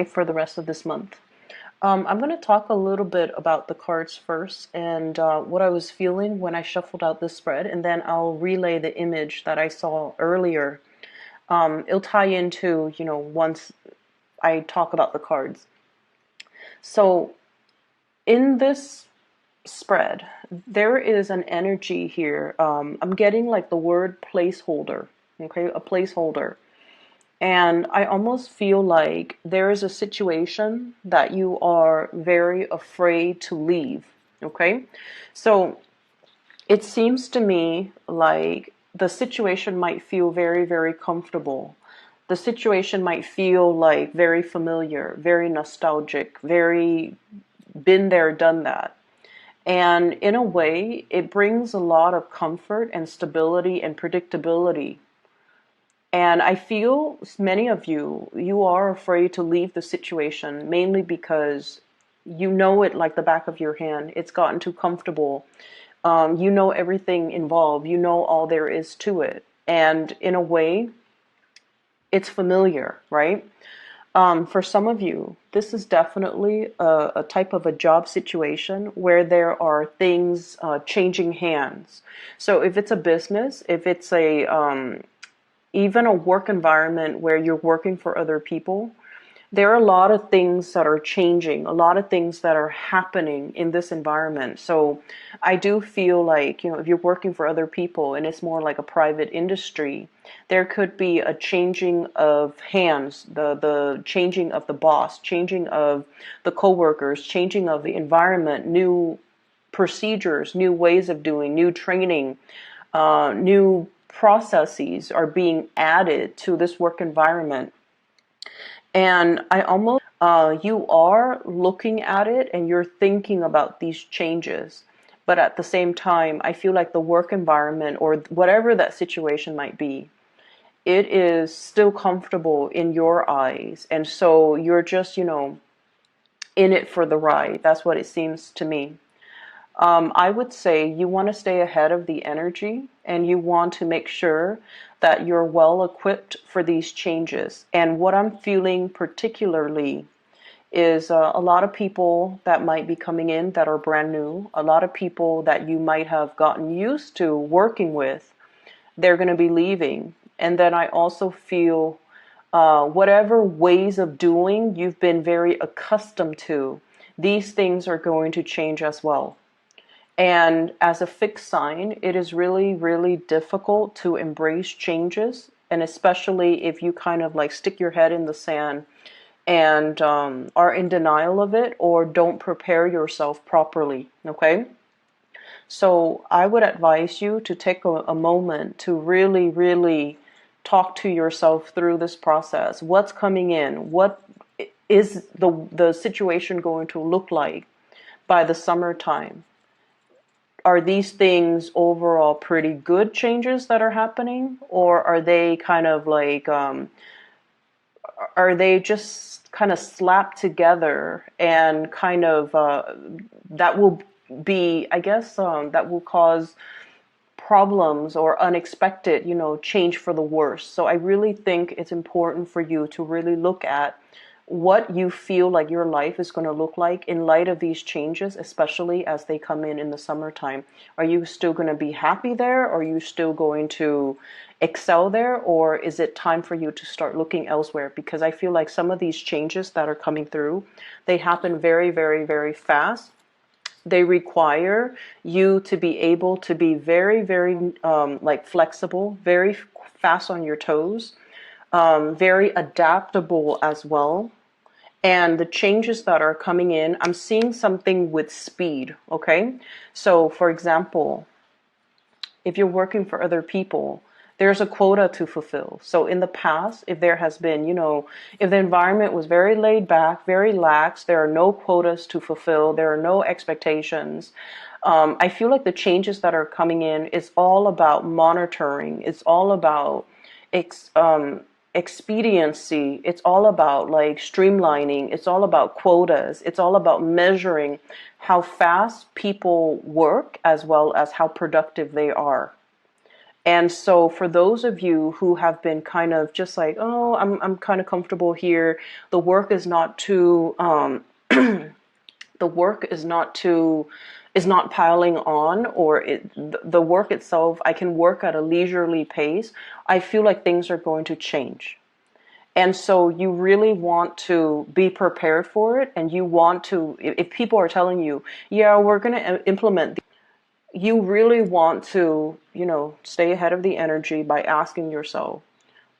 for the rest of this month. I'm going to talk a little bit about the cards first and what I was feeling when I shuffled out this spread, and then I'll relay the image that I saw earlier. It'll tie into, once I talk about the cards. So in this spread, there is an energy here. I'm getting like the word placeholder, okay, a placeholder. And I almost feel like there is a situation that you are very afraid to leave. Okay. So it seems to me like the situation might feel very, very comfortable. The situation might feel like very familiar, very nostalgic, very been there, done that. And in a way, it brings a lot of comfort and stability and predictability. And I feel many of you are afraid to leave the situation, mainly because you know it like the back of your hand. It's gotten too comfortable. You know everything involved. You know all there is to it. And in a way, it's familiar, right? For some of you, this is definitely a type of a job situation where there are things changing hands. So if it's a business, if it's a even a work environment where you're working for other people, there are a lot of things that are changing, a lot of things that are happening in this environment. So I do feel like, if you're working for other people and it's more like a private industry, there could be a changing of hands, the changing of the boss, changing of the coworkers, changing of the environment, new procedures, new ways of doing, new training, new processes are being added to this work environment. And I almost, you are looking at it and you're thinking about these changes. But at the same time, I feel like the work environment or whatever that situation might be, it is still comfortable in your eyes. And so you're just, in it for the ride. That's what it seems to me. I would say you want to stay ahead of the energy and you want to make sure that you're well equipped for these changes. And what I'm feeling particularly is a lot of people that might be coming in that are brand new, a lot of people that you might have gotten used to working with, they're going to be leaving. And then I also feel whatever ways of doing you've been very accustomed to, these things are going to change as well. And as a fixed sign, it is really, really difficult to embrace changes. And especially if you kind of like stick your head in the sand and are in denial of it or don't prepare yourself properly. Okay. So I would advise you to take a moment to really, really talk to yourself through this process. What's coming in? What is the situation going to look like by the summertime? Are these things overall pretty good changes that are happening, or are they kind of like are they just kind of slapped together and kind of that will be, I guess, that will cause problems or unexpected, change for the worse. So I really think it's important for you to really look at what you feel like your life is going to look like in light of these changes, especially as they come in the summertime. Are you still going to be happy there? Are you still going to excel there? Or is it time for you to start looking elsewhere? Because I feel like some of these changes that are coming through, they happen very, very, very fast. They require you to be able to be very, very like flexible, very fast on your toes, very adaptable as well. And the changes that are coming in, I'm seeing something with speed, okay? So, for example, if you're working for other people, there's a quota to fulfill. So in the past, if there has been, if the environment was very laid back, very lax, there are no quotas to fulfill, there are no expectations. I feel like the changes that are coming in is all about monitoring. It's all about expediency. It's all about like streamlining. It's all about quotas. It's all about measuring how fast people work as well as how productive they are. And so for those of you who have been kind of just like, oh, I'm kind of comfortable here, the work is not too the work is not piling on, or the work itself, I can work at a leisurely pace. I feel like things are going to change. And so you really want to be prepared for it, and you want to, if people are telling you, yeah, we're going to implement, you really want to, stay ahead of the energy by asking yourself,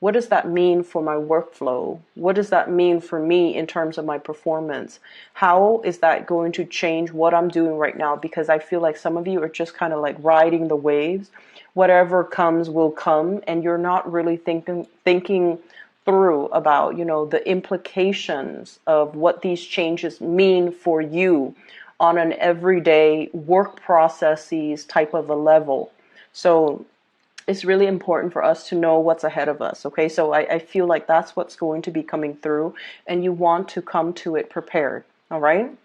what does that mean for my workflow? What does that mean for me in terms of my performance? How is that going to change what I'm doing right now? Because I feel like some of you are just kind of like riding the waves. Whatever comes will come, and you're not really thinking through about, the implications of what these changes mean for you on an everyday work processes type of a level. So it's really important for us to know what's ahead of us. Okay, so I feel like that's what's going to be coming through, and you want to come to it prepared. All right.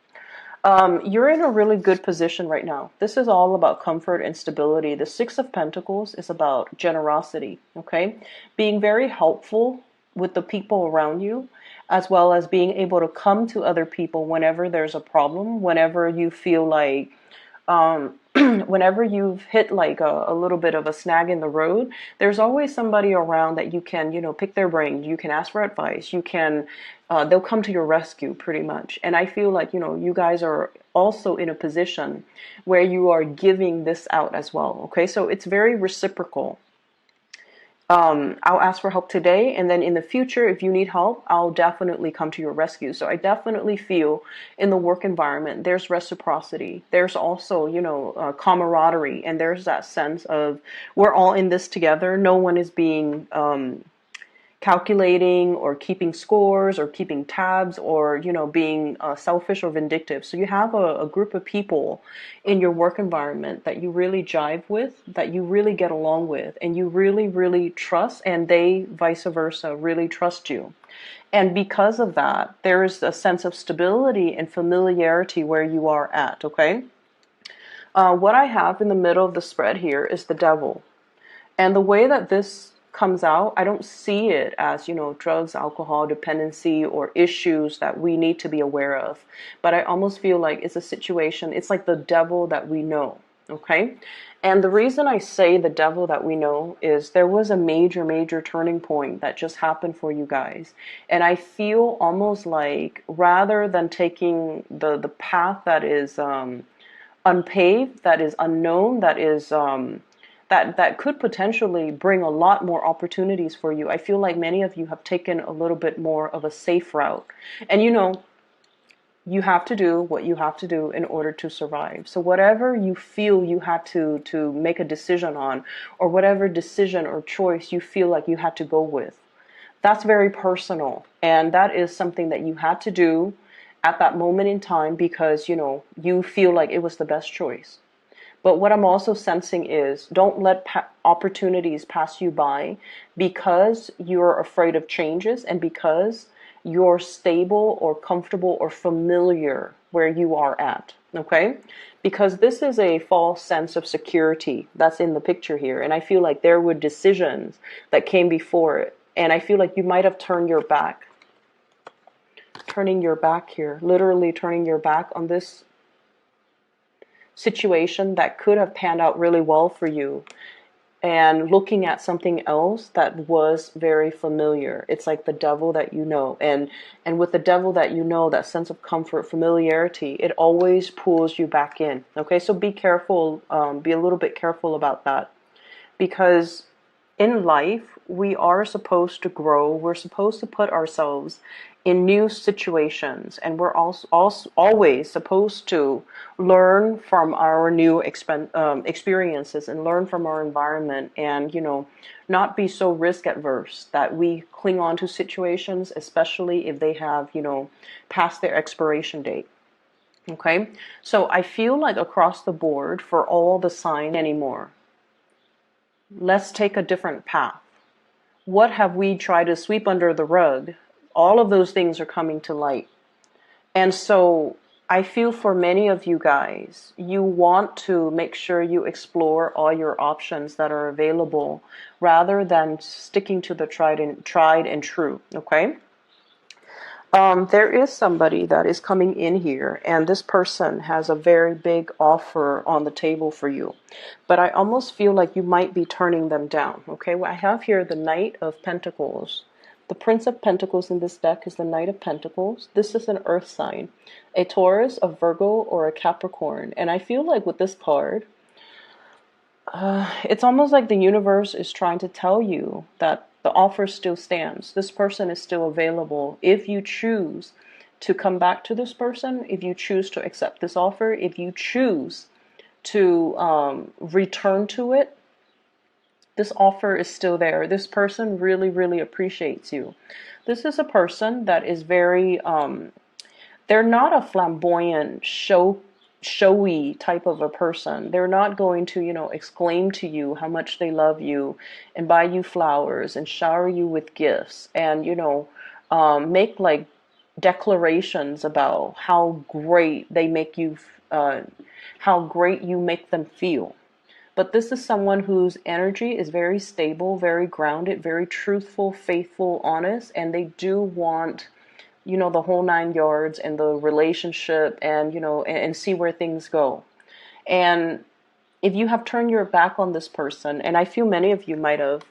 You're in a really good position right now. This is all about comfort and stability. The Six of Pentacles is about generosity. Okay, being very helpful with the people around you, as well as being able to come to other people whenever there's a problem, whenever you feel like whenever you've hit like a little bit of a snag in the road, there's always somebody around that you can, pick their brain. You can ask for advice. You can, they'll come to your rescue pretty much. And I feel like, you guys are also in a position where you are giving this out as well. Okay, so it's very reciprocal. I'll ask for help today, and then in the future, if you need help, I'll definitely come to your rescue. So I definitely feel in the work environment, there's reciprocity. There's also, camaraderie, and there's that sense of we're all in this together. No one is being calculating or keeping scores or keeping tabs or being selfish or vindictive. So you have a group of people in your work environment that you really jive with, that you really get along with, and you really trust, and they vice versa really trust you. And because of that, there is a sense of stability and familiarity where you are at. Okay, what I have in the middle of the spread here is the Devil. And the way that this comes out, I don't see it as, drugs, alcohol, dependency, or issues that we need to be aware of. But I almost feel like it's a situation, it's like the devil that we know. Okay. And the reason I say the devil that we know is there was a major turning point that just happened for you guys. And I feel almost like rather than taking the path that is unpaved, that is unknown, that is that could potentially bring a lot more opportunities for you. I feel like many of you have taken a little bit more of a safe route. And you have to do what you have to do in order to survive. So whatever you feel you had to make a decision on, or whatever decision or choice you feel like you had to go with, that's very personal. And that is something that you had to do at that moment in time because, you feel like it was the best choice. But what I'm also sensing is don't let opportunities pass you by because you're afraid of changes and because you're stable or comfortable or familiar where you are at. Okay? Because this is a false sense of security that's in the picture here. And I feel like there were decisions that came before it. And I feel like you might have turned your back. Turning your back here. Literally turning your back on this situation that could have panned out really well for you and looking at something else that was very familiar. It's like the devil that you know, and with the devil that you know, that sense of comfort, familiarity, it always pulls you back in. Okay, so be careful, be a little bit careful about that, because in life we are supposed to grow. We're supposed to put ourselves in new situations, and we're also always supposed to learn from our new experiences and learn from our environment, and not be so risk adverse that we cling on to situations, especially if they have passed their expiration date. Okay, so I feel like across the board for all the signs anymore, let's take a different path. What have we tried to sweep under the rug? All of those things are coming to light. And so I feel for many of you guys, you want to make sure you explore all your options that are available rather than sticking to the tried and true, okay? There is somebody that is coming in here, and this person has a very big offer on the table for you. But I almost feel like you might be turning them down. Okay, well, I have here the Knight of Pentacles. The Prince of Pentacles in this deck is the Knight of Pentacles. This is an earth sign, a Taurus, a Virgo, or a Capricorn. And I feel like with this card, it's almost like the universe is trying to tell you that the offer still stands. This person is still available. If you choose to come back to this person, if you choose to accept this offer, if you choose to return to it, this offer is still there. This person really, really appreciates you. This is a person that is very, they're not a flamboyant, showy type of a person. They're not going to, exclaim to you how much they love you and buy you flowers and shower you with gifts and, make like declarations about how great they make you, how great you make them feel. But this is someone whose energy is very stable, very grounded, very truthful, faithful, honest, and they do want, the whole 9 yards and the relationship and, and see where things go. And if you have turned your back on this person, and I feel many of you might have,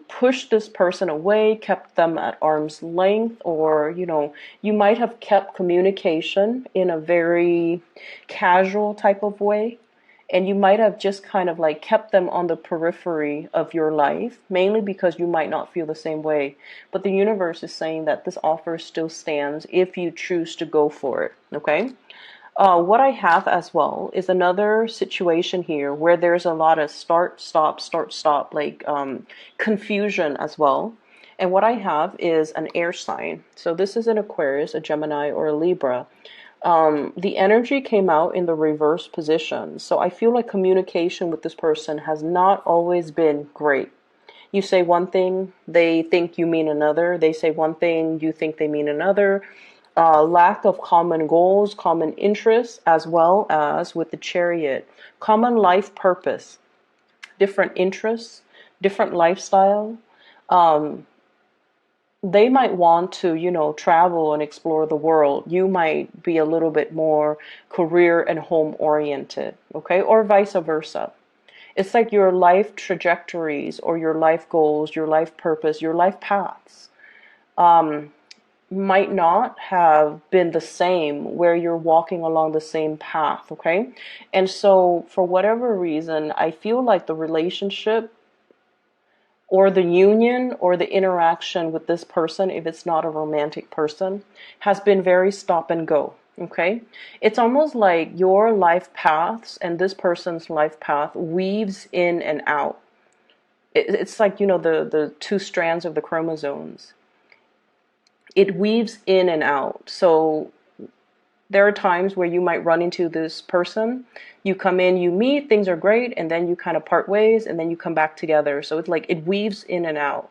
pushed this person away, kept them at arm's length, or, you might have kept communication in a very casual type of way. And you might have just kind of like kept them on the periphery of your life, mainly because you might not feel the same way. But the universe is saying that this offer still stands if you choose to go for it, okay? What I have as well is another situation here where there's a lot of start, stop, like confusion as well. And what I have is an air sign. So this is an Aquarius, a Gemini, or a Libra. The energy came out in the reverse position. So I feel like communication with this person has not always been great. You say one thing, they think you mean another. They say one thing, you think they mean another. Lack of common goals, common interests, as well as with the Chariot, common life purpose, different interests, different lifestyle. They might want to, travel and explore the world. You might be a little bit more career and home oriented, okay? Or vice versa. It's like your life trajectories or your life goals, your life purpose, your life paths might not have been the same where you're walking along the same path, okay? And so for whatever reason, I feel like the relationship or the union or the interaction with this person, if it's not a romantic person, has been very stop and go, okay? It's almost like your life paths and this person's life path weaves in and out. It's like, the two strands of the chromosomes. It weaves in and out. So there are times where you might run into this person, you come in, you meet, things are great, and then you kind of part ways, and then you come back together. So it's like it weaves in and out.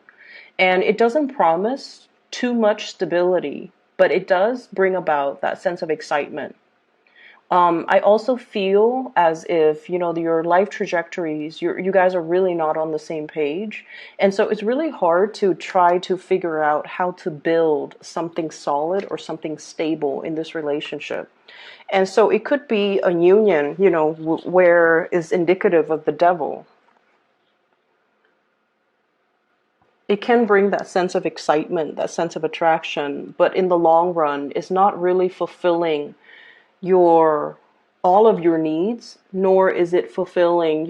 And it doesn't promise too much stability, but it does bring about that sense of excitement. I also feel as if, your life trajectories, you guys are really not on the same page. And so it's really hard to try to figure out how to build something solid or something stable in this relationship. And so it could be a union, where is indicative of the devil. It can bring that sense of excitement, that sense of attraction, but in the long run, it's not really fulfilling all of your needs, nor is it fulfilling,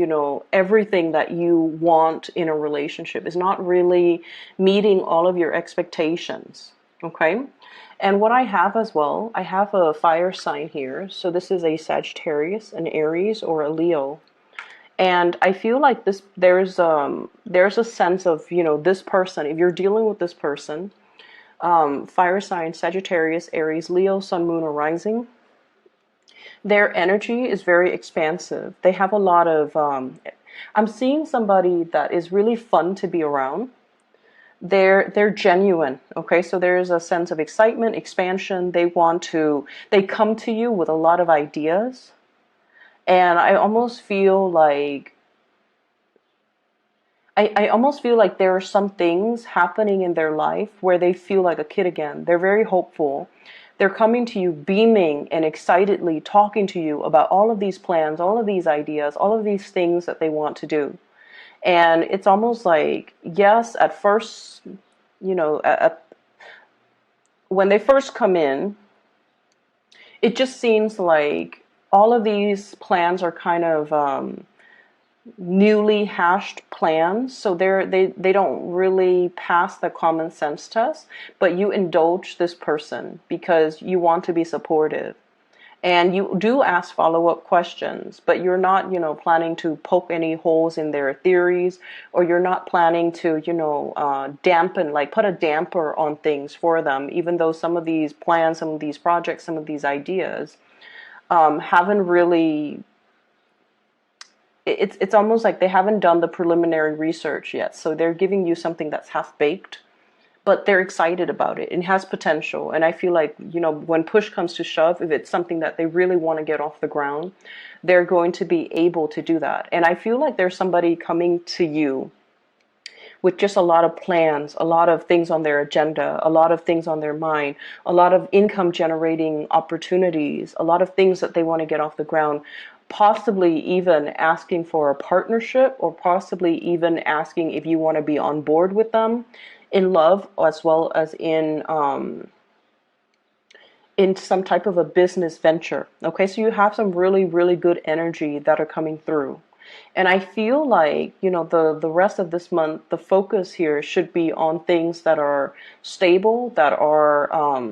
everything that you want in a relationship. It's not really meeting all of your expectations, okay? And what I have as well, I have a fire sign here. So this is a Sagittarius, an Aries, or a Leo. And I feel like there's a sense of, this person, if you're dealing with this person, fire sign, Sagittarius, Aries, Leo, Sun, Moon, or Rising, their energy is very expansive. They have a lot of, I'm seeing somebody that is really fun to be around. they're genuine. Okay, so there's a sense of excitement, expansion. They come to you with a lot of ideas, and I almost feel like there are some things happening in their life where they feel like a kid again. They're very hopeful. They're coming to you beaming and excitedly talking to you about all of these plans, all of these ideas, all of these things that they want to do. And it's almost like, yes, at first, when they first come in, it just seems like all of these plans are kind of newly hashed plans, so they don't really pass the common sense test, but you indulge this person because you want to be supportive. And you do ask follow-up questions, but you're not, planning to poke any holes in their theories, or you're not planning to, dampen, like put a damper on things for them, even though some of these plans, some of these projects, some of these ideas haven't really, it's almost like they haven't done the preliminary research yet. So they're giving you something that's half-baked, but they're excited about it. It has potential. And I feel like, when push comes to shove, if it's something that they really want to get off the ground, they're going to be able to do that. And I feel like there's somebody coming to you with just a lot of plans, a lot of things on their agenda, a lot of things on their mind, a lot of income generating opportunities, a lot of things that they want to get off the ground, possibly even asking for a partnership, or possibly even asking if you want to be on board with them in love, as well as in some type of a business venture. Okay, so you have some really, really good energy that are coming through. And I feel like, the rest of this month, the focus here should be on things that are stable, that are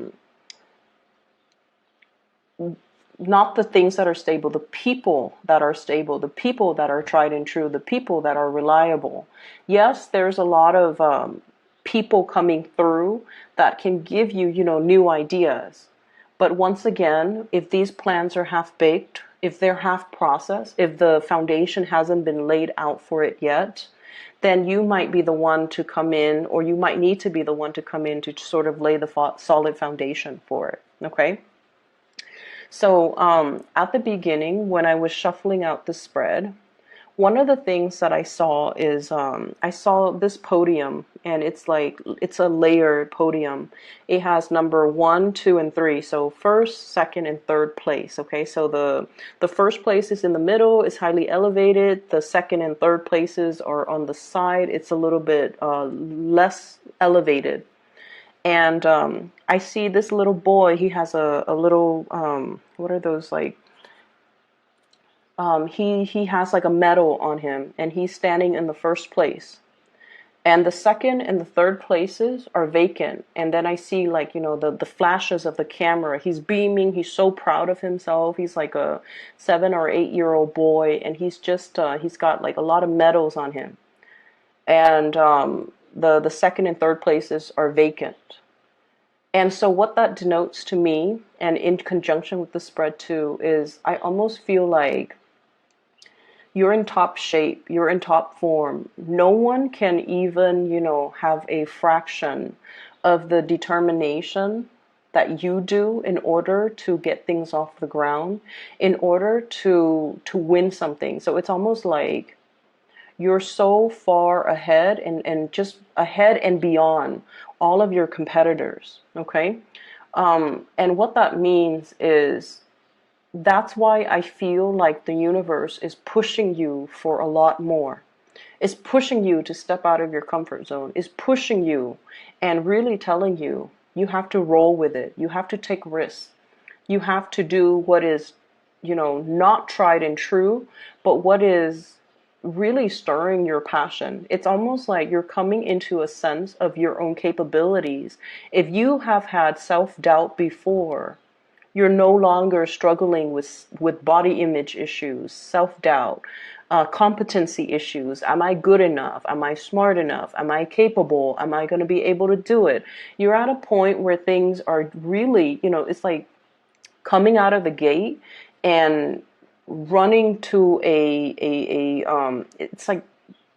not the things that are stable, the people that are stable, the people that are tried and true, the people that are reliable. Yes, there's a lot of people coming through that can give you, new ideas. But once again, if these plans are half baked, if they're half processed, if the foundation hasn't been laid out for it yet, then you might be the one to come in, or you might need to be the one to come in to sort of lay the solid foundation for it. Okay? So at the beginning, when I was shuffling out the spread, one of the things that I saw is I saw this podium, and it's a layered podium. It has number 1, 2, and 3. So first, second, and third place. Okay, so the first place is in the middle, is highly elevated. The second and third places are on the side. It's a little bit less elevated. And I see this little boy. He has a little what are those, like? He has like a medal on him, and he's standing in the first place. And the second and the third places are vacant. And then I see, like, the flashes of the camera. He's beaming. He's so proud of himself. He's like a 7 or 8-year-old boy, and he's got like a lot of medals on him. And the second and third places are vacant. And so what that denotes to me, and in conjunction with the spread too, is I almost feel like you're in top shape, you're in top form. No one can even, have a fraction of the determination that you do in order to get things off the ground, in order to win something. So it's almost like you're so far ahead, and just ahead and beyond all of your competitors. Okay? And what that means is, that's why I feel like the universe is pushing you for a lot more. It's pushing you to step out of your comfort zone. It's pushing you and really telling you, you have to roll with it. You have to take risks. You have to do what is, not tried and true, but what is really stirring your passion. It's almost like you're coming into a sense of your own capabilities. If you have had self-doubt before, you're no longer struggling with body image issues, self-doubt, competency issues. Am I good enough? Am I smart enough? Am I capable? Am I going to be able to do it? You're at a point where things are really, it's like coming out of the gate and running to it's like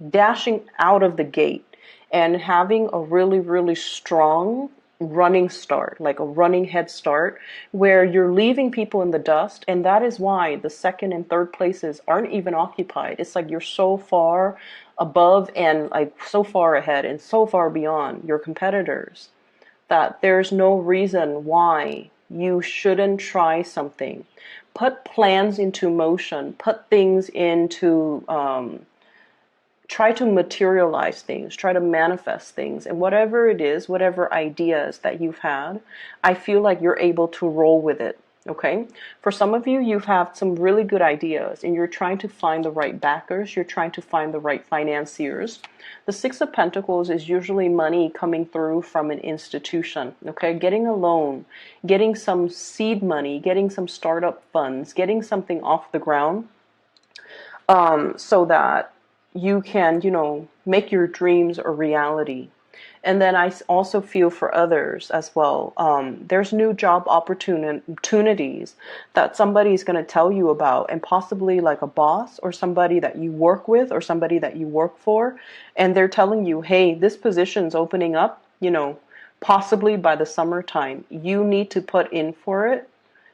dashing out of the gate and having a really, really strong running start, like a running head start, where you're leaving people in the dust. And that is why the second and third places aren't even occupied. It's like you're so far above and like so far ahead and so far beyond your competitors that there's no reason why you shouldn't try something. Put plans into motion, put things into try to materialize things, try to manifest things, and whatever it is, whatever ideas that you've had, I feel like you're able to roll with it. Okay? For some of you, you've had some really good ideas and you're trying to find the right backers, you're trying to find the right financiers. The Six of Pentacles is usually money coming through from an institution, okay? Getting a loan, getting some seed money, getting some startup funds, getting something off the ground, so that you can, make your dreams a reality. And then I also feel for others as well. There's new job opportunities that somebody's going to tell you about, and possibly like a boss or somebody that you work with or somebody that you work for. And they're telling you, hey, this position's opening up, possibly by the summertime. You need to put in for it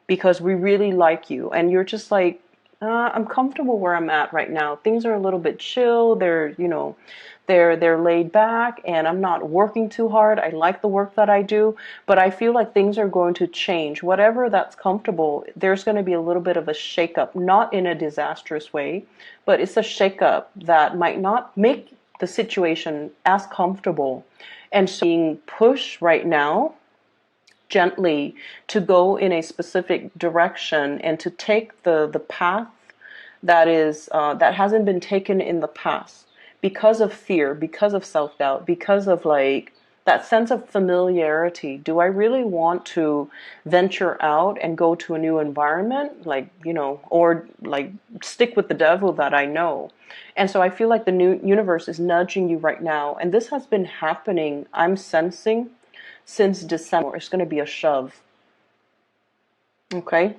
because we really like you. And you're just like, I'm comfortable where I'm at right now. Things are a little bit chill. They're laid back, and I'm not working too hard. I like the work that I do, but I feel like things are going to change. Whatever that's comfortable, there's going to be a little bit of a shakeup, not in a disastrous way, but it's a shakeup that might not make the situation as comfortable. And so being pushed right now gently to go in a specific direction and to take the path that is that hasn't been taken in the past because of fear, because of self-doubt, because of like that sense of familiarity. Do I really want to venture out and go to a new environment, or like stick with the devil that I know? And so I feel like the new universe is nudging you right now, and this has been happening, I'm sensing, since December. It's going to be a shove. Okay?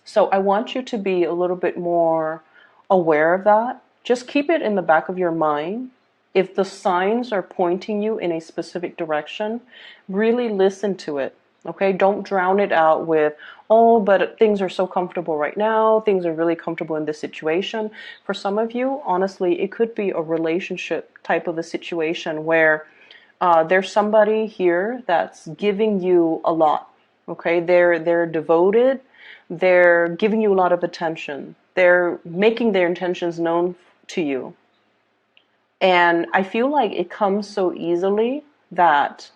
So I want you to be a little bit more aware of that. Just keep it in the back of your mind. If the signs are pointing you in a specific direction, really listen to it. Okay? Don't drown it out with, oh, but things are so comfortable right now. Things are really comfortable in this situation. For some of you, honestly, it could be a relationship type of a situation where there's somebody here that's giving you a lot. Okay, they're devoted. They're giving you a lot of attention. They're making their intentions known to you. And I feel like it comes so easily that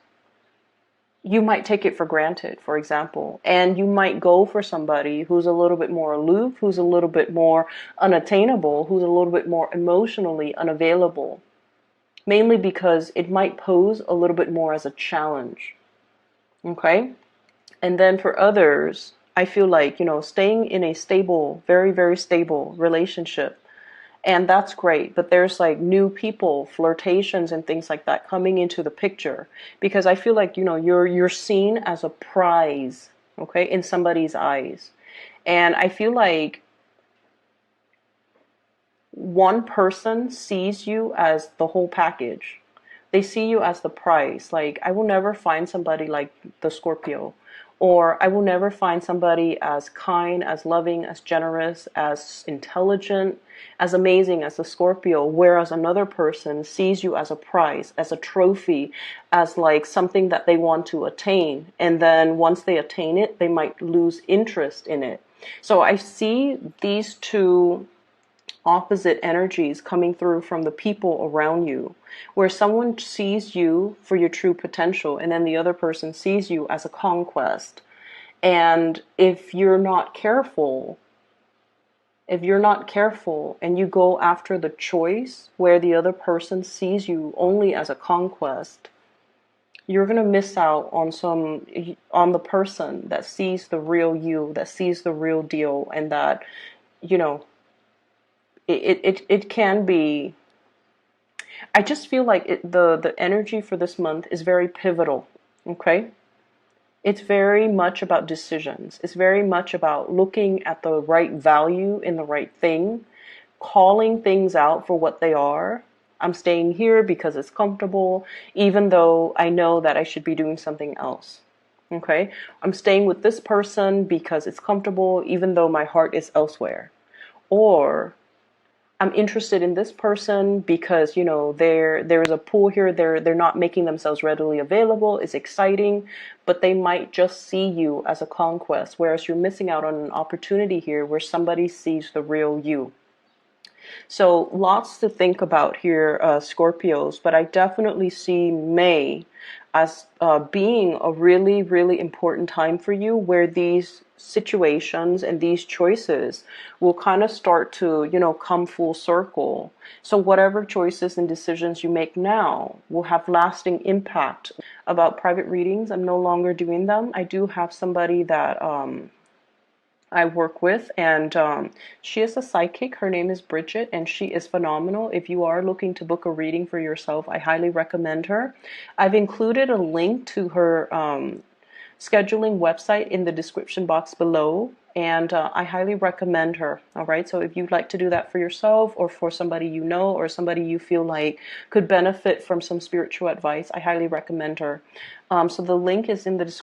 you might take it for granted, for example. And you might go for somebody who's a little bit more aloof, who's a little bit more unattainable, who's a little bit more emotionally unavailable. Mainly because it might pose a little bit more as a challenge. Okay? And then for others, I feel like, staying in a stable, very, very stable relationship. And that's great. But there's like new people, flirtations and things like that coming into the picture. Because I feel like, you're seen as a prize, okay, in somebody's eyes. And I feel like one person sees you as the whole package. They see you as the prize. Like, I will never find somebody like the Scorpio. Or I will never find somebody as kind, as loving, as generous, as intelligent, as amazing as the Scorpio. Whereas another person sees you as a prize, as a trophy, as like something that they want to attain. And then once they attain it, they might lose interest in it. So I see these two opposite energies coming through from the people around you, where someone sees you for your true potential and then the other person sees you as a conquest. And if you're not careful and you go after the choice where the other person sees you only as a conquest, you're going to miss out on the person that sees the real you, that sees the real deal, and that, it can be. I just feel like the energy for this month is very pivotal. Okay, it's very much about decisions. It's very much about looking at the right value in the right thing, calling things out for what they are, I'm staying here because it's comfortable, even though I know that I should be doing something else. Okay, I'm staying with this person because it's comfortable, even though my heart is elsewhere. Or I'm interested in this person because, you know, there's a pool here. They're not making themselves readily available. It's exciting, but they might just see you as a conquest, whereas you're missing out on an opportunity here where somebody sees the real you. So lots to think about here, Scorpios, but I definitely see May as being a really, really important time for you, where these situations and these choices will kind of start to, you know, come full circle. So whatever choices and decisions you make now will have lasting impact. About private readings, I'm no longer doing them. I do have somebody that I work with, and she is a psychic. Her name is Bridget, and she is phenomenal. If you are looking to book a reading for yourself, I highly recommend her. I've included a link to her scheduling website in the description box below, and I highly recommend her. All right, so if you'd like to do that for yourself or for somebody you know or somebody you feel like could benefit from some spiritual advice, I highly recommend her. So the link is in the description.